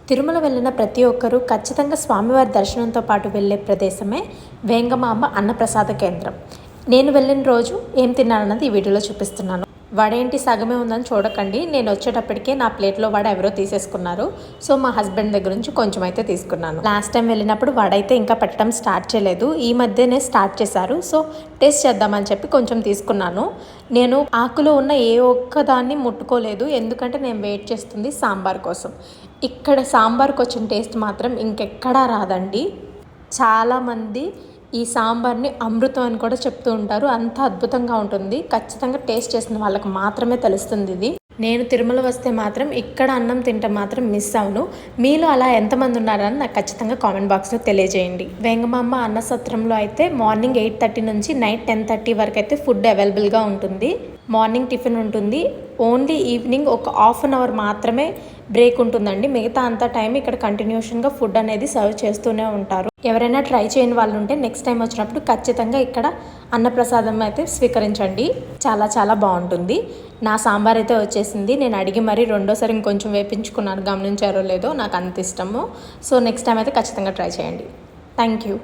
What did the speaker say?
తిరుమల వెళ్ళిన ప్రతి ఒక్కరూ ఖచ్చితంగా స్వామివారి దర్శనంతో పాటు వెళ్ళే ప్రదేశమే వేంగమాంబ అన్నప్రసాద కేంద్రం. నేను వెళ్ళిన రోజు ఏం తిన్నానన్నది ఈ వీడియోలో చూపిస్తున్నాను. వడేంటి సగమే ఉందని చూడకండి. నేను వచ్చేటప్పటికే నా ప్లేట్లో వడ ఎవరో తీసేసుకున్నారు. సో మా హస్బెండ్ దగ్గర నుంచి కొంచెం అయితే తీసుకున్నాను. లాస్ట్ టైం వెళ్ళినప్పుడు వడ అయితే ఇంకా పెట్టడం స్టార్ట్ చేయలేదు, ఈ మధ్యనే స్టార్ట్ చేశారు. సో టేస్ట్ చేద్దామని చెప్పి కొంచెం తీసుకున్నాను. నేను ఆకులో ఉన్న ఏ ఒక్కదాన్ని ముట్టుకోలేదు, ఎందుకంటే నేను వెయిట్ చేస్తుంది సాంబార్ కోసం. ఇక్కడ సాంబార్కి వచ్చిన టేస్ట్ మాత్రం ఇంకెక్కడా రాదండి. చాలామంది ఈ సాంబార్ని అమృతం అని కూడా చెప్తూ ఉంటారు. అంత అద్భుతంగా ఉంటుంది. ఖచ్చితంగా టేస్ట్ చేసిన వాళ్ళకి మాత్రమే తెలుస్తుంది ఇది. నేను తిరుమల వస్తే మాత్రం ఇక్కడ అన్నం తింటే మాత్రం మిస్ అవును. మీలో అలా ఎంతమంది ఉన్నారని నాకు ఖచ్చితంగా కామెంట్ బాక్స్లో తెలియజేయండి. వేంగమాంబ అన్న సత్రంలో అయితే మార్నింగ్ 8:30 నుంచి నైట్ 10:30 వరకు అయితే ఫుడ్ అవైలబుల్గా ఉంటుంది. మార్నింగ్ టిఫిన్ ఉంటుంది. ఓన్లీ ఈవినింగ్ ఒక హాఫ్ అన్ అవర్ మాత్రమే బ్రేక్ ఉంటుందండి. మిగతా అంతా టైం ఇక్కడ కంటిన్యూషన్గా ఫుడ్ అనేది సర్వ్ చేస్తూనే ఉంటారు. ఎవరైనా ట్రై చేయని వాళ్ళు ఉంటే నెక్స్ట్ టైం వచ్చినప్పుడు ఖచ్చితంగా ఇక్కడ అన్నప్రసాదం అయితే స్వీకరించండి. చాలా చాలా బాగుంటుంది. నా సాంబార్ అయితే వచ్చేసింది. నేను అడిగి మరీ రెండోసారి ఇంకొంచెం వేపించుకున్నాను, గమనించారో లేదో, నాకు అంత ఇష్టము. సో నెక్స్ట్ టైం అయితే ఖచ్చితంగా ట్రై చేయండి. Thank you.